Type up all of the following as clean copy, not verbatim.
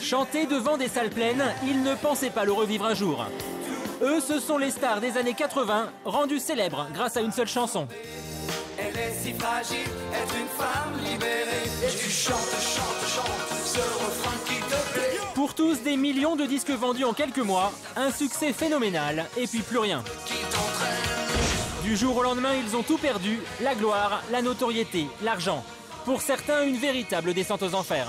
Chanter devant des salles pleines, ils ne pensaient pas le revivre un jour. Eux, ce sont les stars des années 80, rendues célèbres grâce à une seule chanson. Elle est si fragile, être une femme libérée. Et tu chantes, chantes, chantes, ce refrain qui te plaît. Pour tous, des millions de disques vendus en quelques mois, un succès phénoménal, et puis plus rien. Du jour au lendemain, ils ont tout perdu, la gloire, la notoriété, l'argent. Pour certains, une véritable descente aux enfers.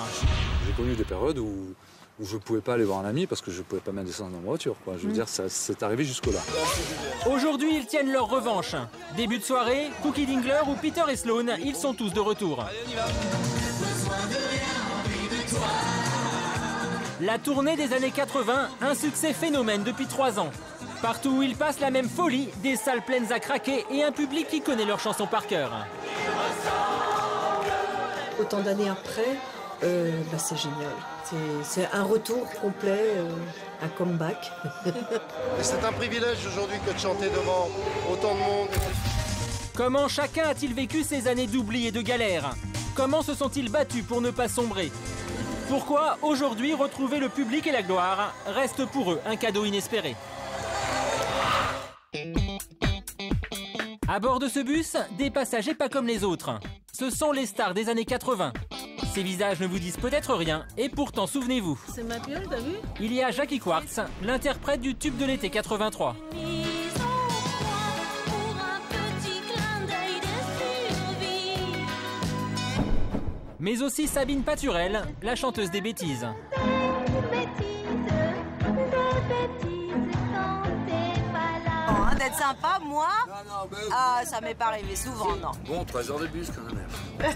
J'ai connu des périodes où je ne pouvais pas aller voir un ami parce que je ne pouvais pas même descendre dans ma voiture. Je veux dire, c'est arrivé jusque-là. Aujourd'hui, ils tiennent leur revanche. Début de soirée, Cookie Dingler ou Peter et Sloan, ils sont tous de retour. La tournée des années 80, un succès phénomène depuis 3 ans. Partout où ils passent, la même folie, des salles pleines à craquer et un public qui connaît leurs chansons par cœur. Autant d'années après, c'est génial. C'est un retour complet, un comeback. C'est un privilège aujourd'hui que de chanter devant autant de monde. Comment chacun a-t-il vécu ces années d'oubli et de galère? Comment se sont-ils battus pour ne pas sombrer? Pourquoi, aujourd'hui, retrouver le public et la gloire reste pour eux un cadeau inespéré? À bord de ce bus, des passagers pas comme les autres. Ce sont les stars des années 80. Ces visages ne vous disent peut-être rien, et pourtant souvenez-vous. C'est ma piole, t'as vu? Il y a Jackie Quartz, l'interprète du tube de l'été 83. Mais aussi Sabine Paturel, la chanteuse des bêtises. D'être sympa, moi ah, ça m'est pas arrivé souvent, non. Bon, 3 heures de bus quand même.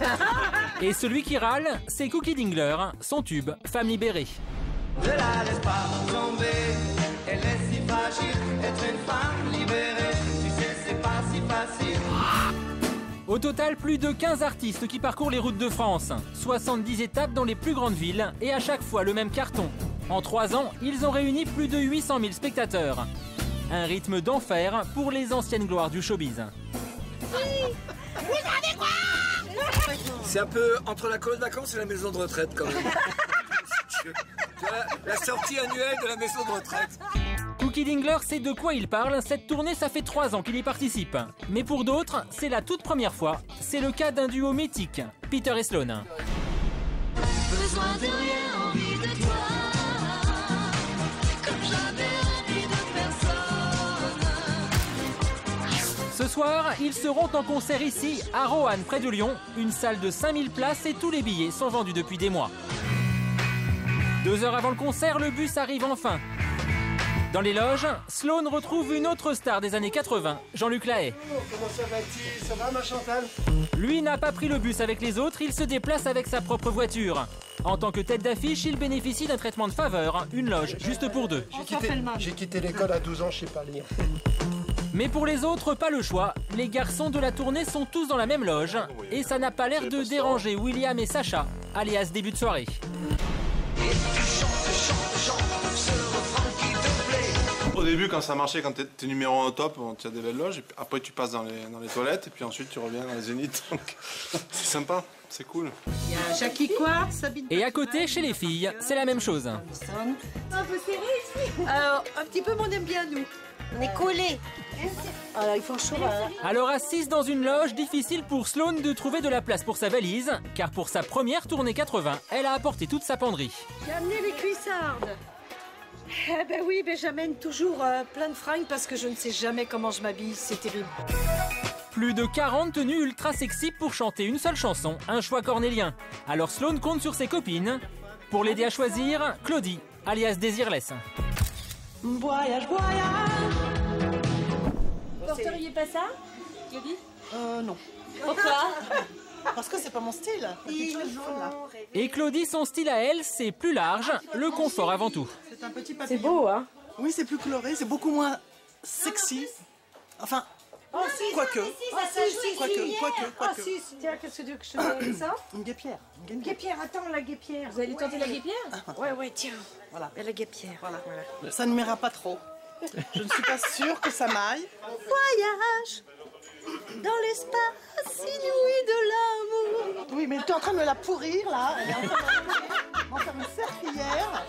Et celui qui râle, c'est Cookie Dingler, son tube, Femme libérée. Ne la laisse pas tomber, elle est si fragile, être une femme libérée. Tu sais, c'est pas si facile. Au total, plus de 15 artistes qui parcourent les routes de France. 70 étapes dans les plus grandes villes et à chaque fois le même carton. En 3 ans, ils ont réuni plus de 800 000 spectateurs. Un rythme d'enfer pour les anciennes gloires du showbiz. C'est un peu entre la colonie de vacances et la maison de retraite quand même. Tu vois, la sortie annuelle de la maison de retraite. Cookie Dingler sait de quoi il parle, cette tournée ça fait 3 ans qu'il y participe. Mais pour d'autres, c'est la toute première fois. C'est le cas d'un duo mythique, Peter et Sloan. Besoin de rien, envie de toi, comme j'avais envie de personne. Ce soir, ils seront en concert ici, à Roanne, près de Lyon, une salle de 5000 places et tous les billets sont vendus depuis des mois. 2 heures avant le concert, le bus arrive enfin. Dans les loges, Sloan retrouve une autre star des années 80, Jean-Luc Lahaye. Oh, comment ça va-t-il? Ça va, ma Chantal? Lui n'a pas pris le bus avec les autres, il se déplace avec sa propre voiture. En tant que tête d'affiche, il bénéficie d'un traitement de faveur, une loge juste pour 2. J'ai quitté l'école à 12 ans, je sais pas lire. Mais pour les autres, pas le choix. Les garçons de la tournée sont tous dans la même loge et ça n'a pas l'air de déranger William et Sacha, alias début de soirée. Au début, quand ça marchait, quand t'es numéro 1 au top, tu as des belles loges. Et puis après, tu passes dans les toilettes. Et puis ensuite, tu reviens dans les zéniths. Donc, c'est sympa, c'est cool. Il y a Jackie Quartz, Sabine. Et à côté, chez les filles, c'est la même chose. Un peu serré ici. Alors, un petit peu, mais on aime bien, nous. On est collés. Alors, il faut chaud. Alors assise dans une loge, difficile pour Sloan de trouver de la place pour sa valise, car pour sa première tournée 80, elle a apporté toute sa penderie. J'ai amené les cuissardes. Eh ben oui, ben j'amène toujours plein de fringues parce que je ne sais jamais comment je m'habille, c'est terrible. Plus de 40 tenues ultra sexy pour chanter une seule chanson, un choix cornélien. Alors Sloan compte sur ses copines. Pour l'aider à choisir, Claudie, alias Désirless. Voyage, voyage. Vous porteriez pas ça, Claudie? Non. Pourquoi? Parce que c'est pas mon style. Et Claudie, son style à elle, c'est plus large, le confort avant tout. C'est un petit papillon. C'est beau, hein? Oui, c'est plus coloré, c'est beaucoup moins sexy. Enfin, quoique. Quoique. Tiens, qu'est-ce que tu veux que je te donne ça? Une guêpière. Une guêpière, attends, la guêpière. Vous allez tenter la guêpière? Ouais, tiens. Voilà. La guêpière. Voilà. Ça ne m'ira pas trop. Je ne suis pas sûre que ça m'aille. Voyage dans l'espace inouï de l'amour. Oui, mais tu es en train de me la pourrir, là. Elle est en train de me faire une serpillière.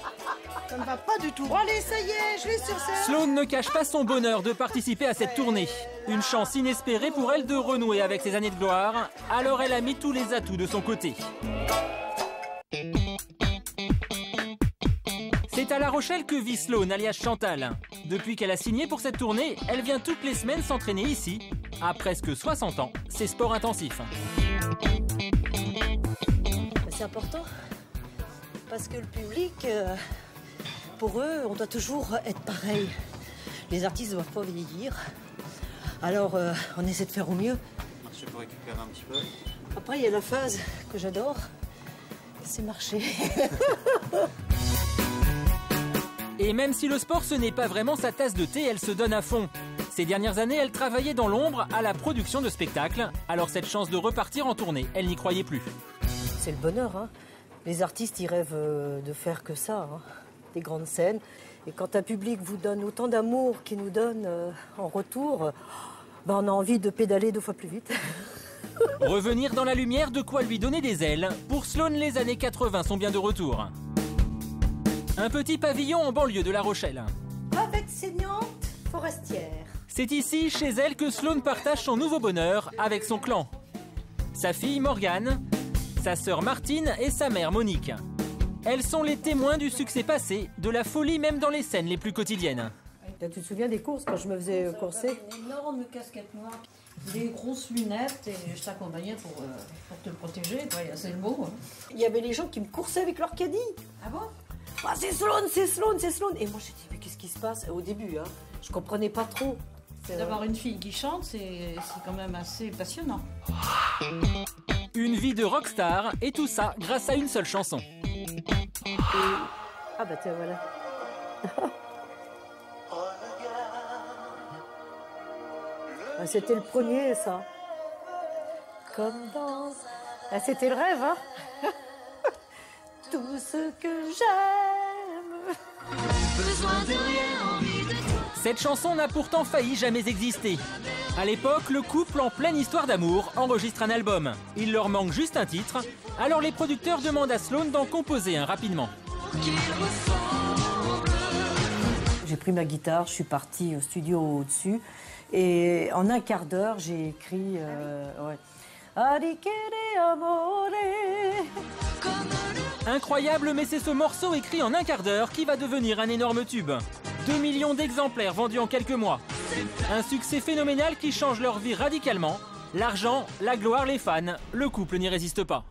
Ça ne va pas du tout. Allez, ça y est, je vais sur scène. Sloane ne cache pas son bonheur de participer à cette tournée. Une chance inespérée pour elle de renouer avec ses années de gloire, alors elle a mis tous les atouts de son côté. C'est à La Rochelle que vit Sloane, alias Chantal. Depuis qu'elle a signé pour cette tournée, elle vient toutes les semaines s'entraîner ici. À presque 60 ans, c'est sport intensif. C'est important, parce que le public, pour eux, on doit toujours être pareil. Les artistes ne doivent pas vieillir. Alors, on essaie de faire au mieux. Marcher pour récupérer un petit peu. Après, il y a la phase que j'adore, c'est marcher. Et même si le sport ce n'est pas vraiment sa tasse de thé, elle se donne à fond. Ces dernières années, elle travaillait dans l'ombre à la production de spectacles. Alors cette chance de repartir en tournée, elle n'y croyait plus. C'est le bonheur, hein. Les artistes, ils rêvent de faire que ça, hein. Des grandes scènes. Et quand un public vous donne autant d'amour qu'il nous donne en retour, ben on a envie de pédaler 2 fois plus vite. Revenir dans la lumière, de quoi lui donner des ailes. Pour Sloane, les années 80 sont bien de retour. Un petit pavillon en banlieue de La Rochelle. Avec saignante forestière. C'est ici, chez elle, que Sloane partage son nouveau bonheur avec son clan. Sa fille Morgane, sa sœur Martine et sa mère Monique. Elles sont les témoins du succès passé, de la folie même dans les scènes les plus quotidiennes. Tu te souviens des courses quand je me faisais courser? Une énorme casquette noire, des grosses lunettes et je t'accompagnais pour te protéger, c'est le mot. Il y avait les gens qui me coursaient avec leur caddie. Ah bon? Ah, c'est Sloane, c'est Sloane, c'est Sloane. Et moi j'ai dit mais qu'est-ce qui se passe? Au début, hein, je comprenais pas trop. D'avoir une fille qui chante, c'est quand même assez passionnant. Une vie de rockstar et tout ça grâce à une seule chanson. Ah bah tiens voilà. Ah, c'était le premier ça. Comme dans... Ah, c'était le rêve, hein. Tout ce que j'aime. Besoin de rien, envie de toi. Cette chanson n'a pourtant failli jamais exister. À l'époque, le couple en pleine histoire d'amour enregistre un album. Il leur manque juste un titre, alors les producteurs demandent à Sloane d'en composer un rapidement. J'ai pris ma guitare, je suis partie au studio au-dessus et en un quart d'heure, j'ai écrit... ouais. Incroyable, mais c'est ce morceau écrit en un quart d'heure qui va devenir un énorme tube. 2 millions d'exemplaires vendus en quelques mois. Un succès phénoménal qui change leur vie radicalement. L'argent, la gloire, les fans, le couple n'y résiste pas.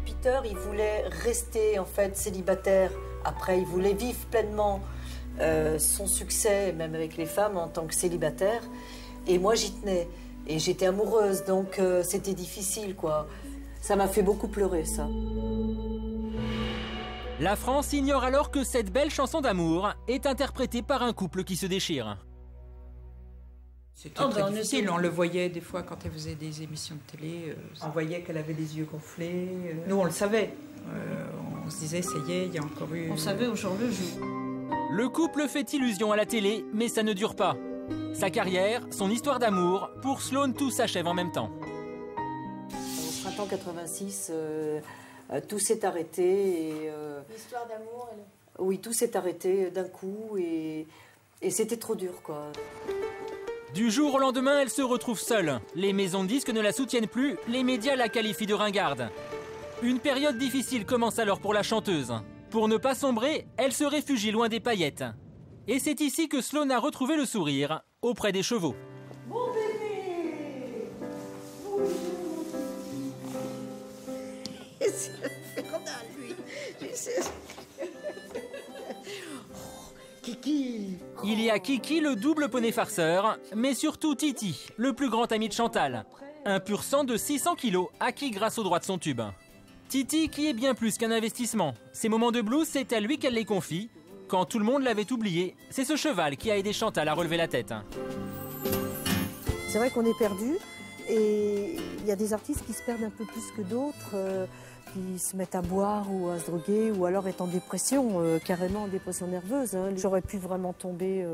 Peter, il voulait rester en fait célibataire. Après, il voulait vivre pleinement son succès, même avec les femmes, en tant que célibataire. Et moi, j'y tenais. Et j'étais amoureuse, donc c'était difficile, quoi. Ça m'a fait beaucoup pleurer, ça. La France ignore alors que cette belle chanson d'amour est interprétée par un couple qui se déchire. C'était très difficile, on le voyait des fois quand elle faisait des émissions de télé, on voyait qu'elle avait les yeux gonflés. Nous, on le savait. On se disait, ça y est, il y a encore eu... On savait au jour le jour. Le couple fait illusion à la télé, mais ça ne dure pas. Sa carrière, son histoire d'amour, pour Sloane, tout s'achève en même temps. Au printemps 86, tout s'est arrêté. L'histoire d'amour, elle... Oui, tout s'est arrêté d'un coup et c'était trop dur, quoi. Du jour au lendemain, elle se retrouve seule. Les maisons de disques ne la soutiennent plus, les médias la qualifient de ringarde. Une période difficile commence alors pour la chanteuse. Pour ne pas sombrer, elle se réfugie loin des paillettes. Et c'est ici que Sloane a retrouvé le sourire, auprès des chevaux. Mon bébé! C'est un scandale, lui. Kiki! Il y a Kiki, le double poney farceur, mais surtout Titi, le plus grand ami de Chantal. Un pur sang de 600 kilos, acquis grâce aux droits de son tube. Titi qui est bien plus qu'un investissement. Ses moments de blues, c'est à lui qu'elle les confie. Quand tout le monde l'avait oublié, c'est ce cheval qui a aidé Chantal à relever la tête. C'est vrai qu'on est perdu et il y a des artistes qui se perdent un peu plus que d'autres, qui se mettent à boire ou à se droguer ou alors être en dépression, carrément en dépression nerveuse. Hein. J'aurais pu vraiment tomber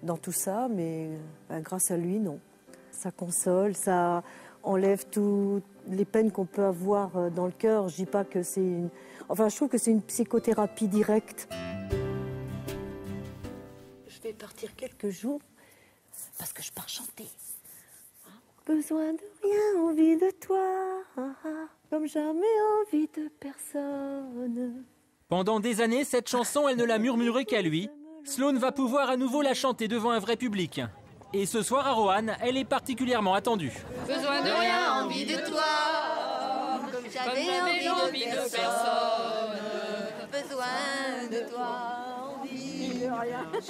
dans tout ça, mais grâce à lui, non. Ça console, ça enlève les peines qu'on peut avoir dans le cœur. Je dis pas que c'est une... Enfin, je trouve que c'est une psychothérapie directe. Je vais partir quelques jours parce que je pars chanter. Besoin de rien, envie de toi, comme jamais envie de personne. Pendant des années, cette chanson, elle ne l'a murmurée qu'à lui. Sloan va pouvoir à nouveau la chanter devant un vrai public. Et ce soir à Roanne, elle est particulièrement attendue. Besoin de rien, envie de toi, comme j'avais envie de personne. Besoin de toi, envie de rien. Je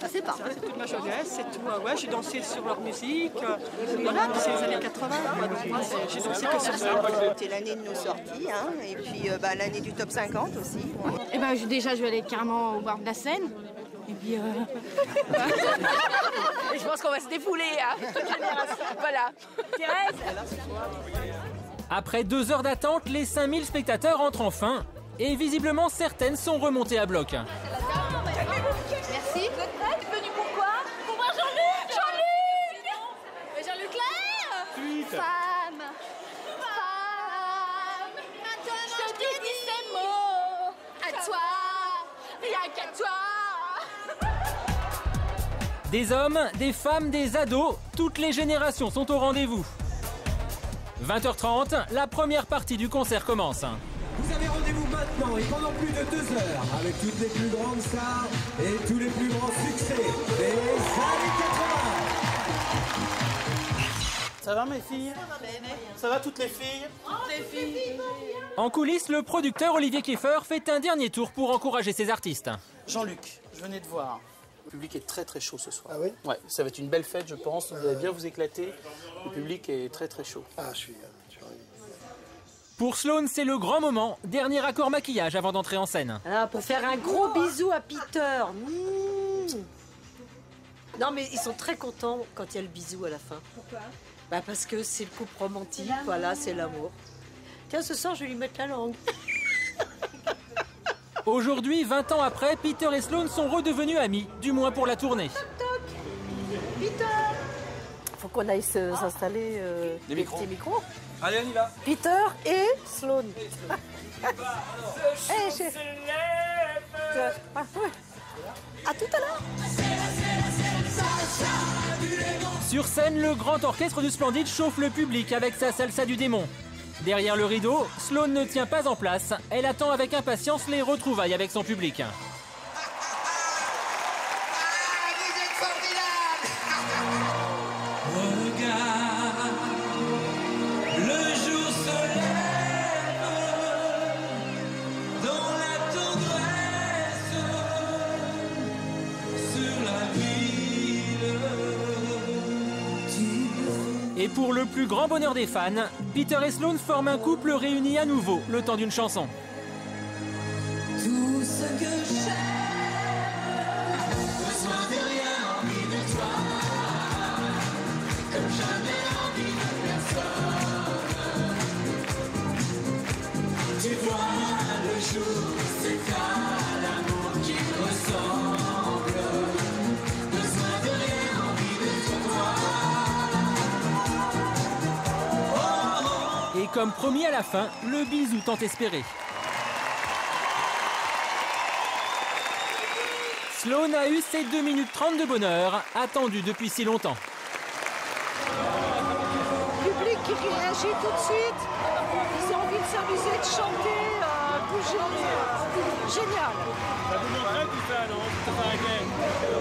sais pas. C'est toute ma jeunesse, c'est tout. Ouais, j'ai dansé sur leur musique. Voilà, c'est les années 80. Donc moi, j'ai dansé que sur ça. C'était l'année de nos sorties, hein, et puis l'année du top 50 aussi. Ouais. Et ben déjà, je vais aller carrément voir de la scène. Et puis, Et je pense qu'on va se défouler, hein. Voilà. Thérèse. Après 2 heures d'attente, les 5000 spectateurs entrent enfin. Et visiblement, certaines sont remontées à bloc. merci. Vous êtes prêts? T'es venu pourquoi? Pour voir Jean-Luc. Jean-Luc. Mais Jean-Luc Claire. Femme. Je te dis ces mots. À toi. Rien qu'à toi. Des hommes, des femmes, des ados, toutes les générations sont au rendez-vous. 20h30, la première partie du concert commence. Vous avez rendez-vous maintenant et pendant plus de 2 heures avec toutes les plus grandes stars et tous les plus grands succès des années 80. Ça va mes filles? Ça va toutes les filles? En coulisses, le producteur Olivier Kieffer fait un dernier tour pour encourager ses artistes. Jean-Luc, je venais de voir. Le public est très très chaud ce soir. Ah oui? Ouais, ça va être une belle fête je pense, vous allez bien vous éclater. Le public est très très chaud. Ah, je suis Pour Sloan, c'est le grand moment. Dernier accord maquillage avant d'entrer en scène. Ah, pour faire un gros bisou à Peter. Non, mais ils sont très contents quand il y a le bisou à la fin. Pourquoi? Parce que c'est le couple romantique, voilà, c'est l'amour. Tiens, ce soir, je vais lui mettre la langue. Aujourd'hui, 20 ans après, Peter et Sloan sont redevenus amis, du moins pour la tournée. Peter! Faut qu'on aille s'installer des petits micros. Allez, on y va. Peter et Sloan. À tout à l'heure. Sur scène, le grand orchestre du Splendide chauffe le public avec sa salsa du démon. Derrière le rideau, Sloan ne tient pas en place. Elle attend avec impatience les retrouvailles avec son public. Et pour le plus grand bonheur des fans, Peter et Sloan forment un couple réuni à nouveau, le temps d'une chanson. Tout ce que j'aime, besoin de rien, envie de toi, comme jamais envie de personne. Tu vois le jour, c'est à l'amour qui ressemble. Besoin de rien, envie de toi. Et comme promis à la fin, le bisou tant espéré. Sloan a eu ses 2 minutes 30 de bonheur, attendu depuis si longtemps. Public qui réagit tout de suite. Ils ont envie de s'amuser, de chanter, bouger. Génial. Ça vous manquerait tout ça, non? Ça s'arrêtait.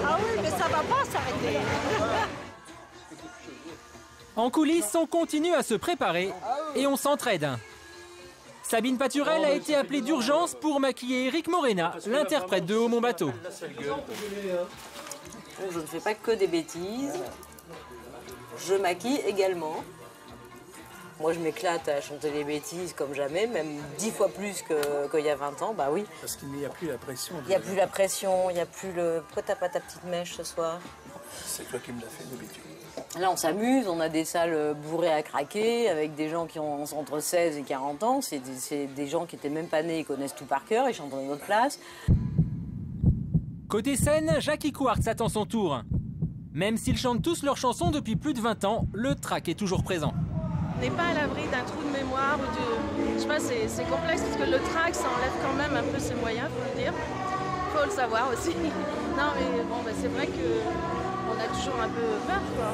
Ah oui, mais ça va pas s'arrêter. En coulisses, on continue à se préparer et on s'entraide. Sabine Paturel a été appelée d'urgence pour maquiller Eric Morena, l'interprète de Haut Mon Bateau. Je ne fais pas que des bêtises. Je maquille également. Moi, je m'éclate à chanter les bêtises comme jamais, même 10 fois plus qu'il y a 20 ans, bah oui. Parce qu'il n'y a plus la pression. Il n'y a plus la pression, il n'y a plus le... Pourquoi t'as pas ta petite mèche ce soir? C'est toi qui me l'as fait d'habitude. Là, on s'amuse, on a des salles bourrées à craquer, avec des gens qui ont entre 16 et 40 ans. C'est des gens qui n'étaient même pas nés, ils connaissent tout par cœur, ils chantent dans notre place. Côté scène, Jackie Quartz attend son tour. Même s'ils chantent tous leurs chansons depuis plus de 20 ans, le trac est toujours présent. n'est pas à l'abri d'un trou de mémoire ou de... Je sais pas, c'est complexe parce que le trac, ça enlève quand même un peu ses moyens, faut le dire. Faut le savoir aussi. Non, mais bon, c'est vrai qu'on a toujours un peu peur, quoi.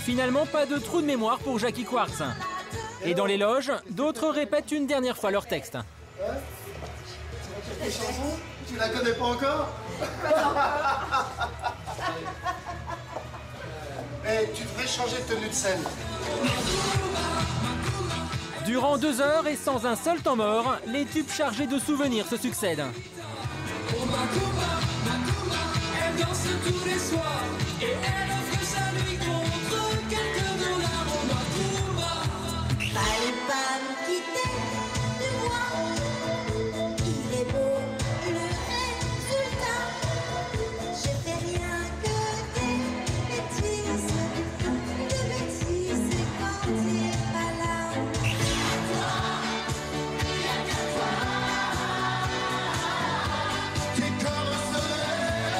Finalement, pas de trou de mémoire pour Jackie Quartz. Et dans les loges, d'autres répètent une dernière fois leur texte. Cette chanson, tu la connais pas encore? Mais tu devrais changer de tenue de scène. Durant 2 heures et sans un seul temps mort, les tubes chargés de souvenirs se succèdent. Elle danse tous les soirs et elle offre sa nuit contre quelques dollars au Macumba. Fallait pas me quitter de moi. Il est beau le résultat. Je fais rien que des bêtises. Des bêtises quand tu es pas là. Y'a qu'à toi. T'es comme un soleil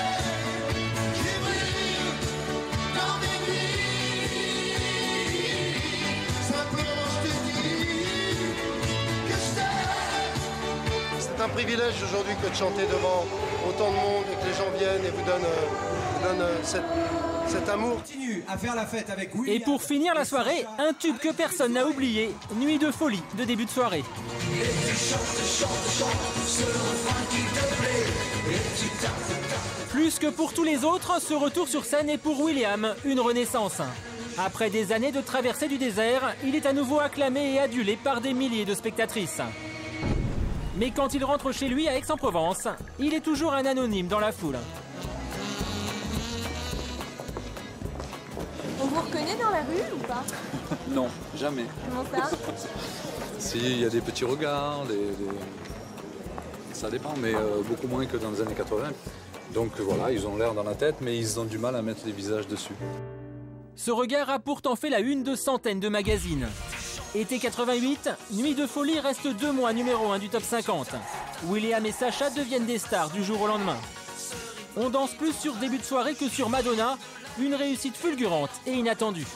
qui brille dans mes nuits. Simplement je te dis que je t'aime. C'est un privilège aujourd'hui que de chanter devant autant de monde et que les gens viennent et vous donnent cet amour. Continue à faire la fête avec Et pour finir la soirée, un tube que personne n'a oublié, Nuit de folie de début de soirée. Et tu chantes, ce refrain qui te plaît. Et tu tapes. Plus que pour tous les autres, ce retour sur scène est pour William une renaissance. Après des années de traversée du désert, il est à nouveau acclamé et adulé par des milliers de spectatrices. Mais quand il rentre chez lui à Aix-en-Provence, il est toujours un anonyme dans la foule. On vous reconnaît dans la rue ou pas? Non, jamais. Comment ça? Si, il y a des petits regards, ça dépend, mais beaucoup moins que dans les années 80. Donc voilà, ils ont l'air dans la tête, mais ils ont du mal à mettre les visages dessus. Ce regard a pourtant fait la une de centaines de magazines. Été 88, Nuit de folie reste 2 mois numéro 1 du top 50. William et Sacha deviennent des stars du jour au lendemain. On danse plus sur Début de soirée que sur Madonna, une réussite fulgurante et inattendue.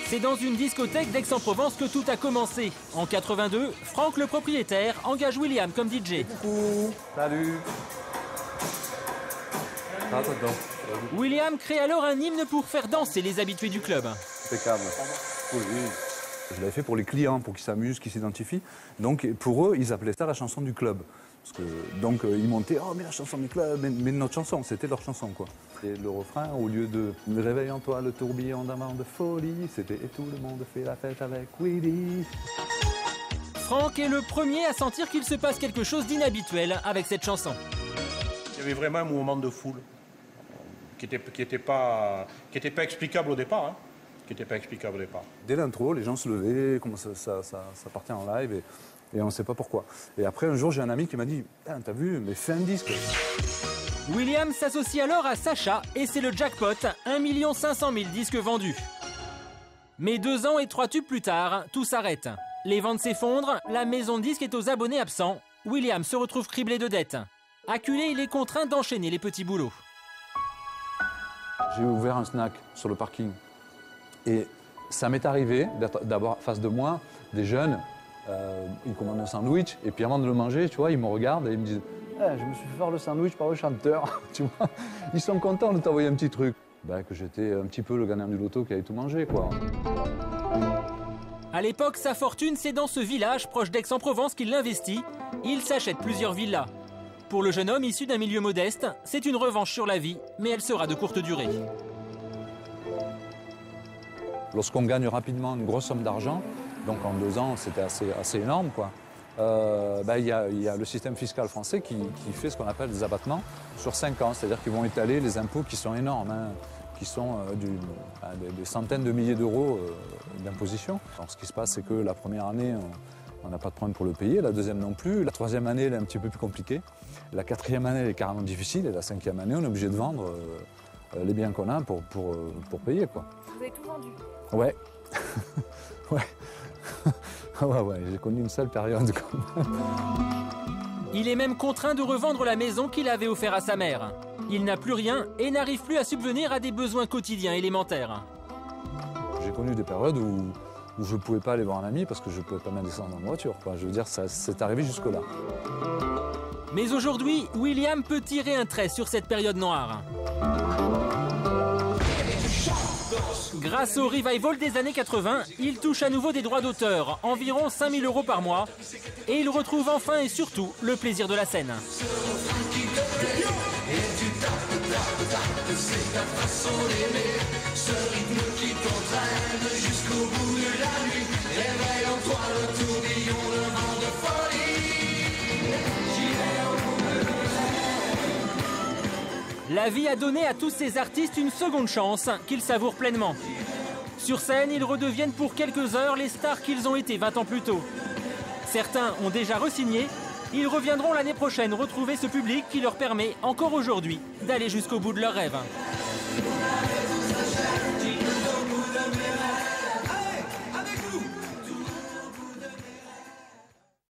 C'est dans une discothèque d'Aix-en-Provence que tout a commencé. En 82, Franck le propriétaire engage William comme DJ. Coucou. Salut. William crée alors un hymne pour faire danser les habitués du club. Impeccable. Oui. Je l'avais fait pour les clients, pour qu'ils s'amusent, qu'ils s'identifient. Donc pour eux, ils appelaient ça la chanson du club. Parce que, donc ils montaient, oh mais la chanson du club, mais notre chanson, c'était leur chanson quoi. Et le refrain, au lieu de « Réveille en toi le tourbillon d'un vent de folie », c'était « Et tout le monde fait la fête avec Willy ». Franck est le premier à sentir qu'il se passe quelque chose d'inhabituel avec cette chanson. Il y avait vraiment un mouvement de foule qui était pas explicable au départ. Hein. Dès l'intro, les gens se levaient, comme ça partait en live et on ne sait pas pourquoi. Et après, un jour, j'ai un ami qui m'a dit « T'as vu, mais fais un disque !» William s'associe alors à Sacha et c'est le jackpot, 1 500 000 disques vendus. Mais 2 ans et 3 tubes plus tard, tout s'arrête. Les ventes s'effondrent, la maison de disques est aux abonnés absents. William se retrouve criblé de dettes. Acculé, il est contraint d'enchaîner les petits boulots. J'ai ouvert un snack sur le parking. Et ça m'est arrivé d'avoir face de moi des jeunes, ils commandent un sandwich, et puis avant de le manger, tu vois, ils me regardent et ils me disent je me suis fait faire le sandwich par le chanteur, tu vois. Ils sont contents de t'envoyer un petit truc. Que j'étais un petit peu le gagnant du loto qui avait tout mangé, quoi. À l'époque, sa fortune, c'est dans ce village proche d'Aix-en-Provence qu'il l'investit. Il s'achète plusieurs villas. Pour le jeune homme issu d'un milieu modeste, c'est une revanche sur la vie, mais elle sera de courte durée. Lorsqu'on gagne rapidement une grosse somme d'argent, donc en 2 ans, c'était assez énorme, quoi. Il y a le système fiscal français qui fait ce qu'on appelle des abattements sur 5 ans. C'est-à-dire qu'ils vont étaler les impôts qui sont énormes, hein, qui sont des centaines de milliers d'euros d'imposition. Alors, ce qui se passe, c'est que la première année, on n'a pas de problème pour le payer, la deuxième non plus. La troisième année, elle est un petit peu plus compliquée. La quatrième année, elle est carrément difficile. Et la cinquième année, on est obligé de vendre les biens qu'on a pour payer, quoi. Vous avez tout vendu? Ouais. Ouais. Ouais, j'ai connu une sale période quand même. Il est même contraint de revendre la maison qu'il avait offerte à sa mère. Il n'a plus rien et n'arrive plus à subvenir à des besoins quotidiens élémentaires. J'ai connu des périodes où je ne pouvais pas aller voir un ami parce que je ne pouvais pas même descendre en voiture, quoi. Je veux dire, c'est arrivé jusque-là. Mais aujourd'hui, William peut tirer un trait sur cette période noire. Grâce au revival des années 80, il touche à nouveau des droits d'auteur, environ 5 000 € par mois, et il retrouve enfin et surtout le plaisir de la scène. La vie a donné à tous ces artistes une seconde chance qu'ils savourent pleinement. Sur scène, ils redeviennent pour quelques heures les stars qu'ils ont été 20 ans plus tôt. Certains ont déjà re-signé, ils reviendront l'année prochaine retrouver ce public qui leur permet, encore aujourd'hui, d'aller jusqu'au bout de leurs rêves.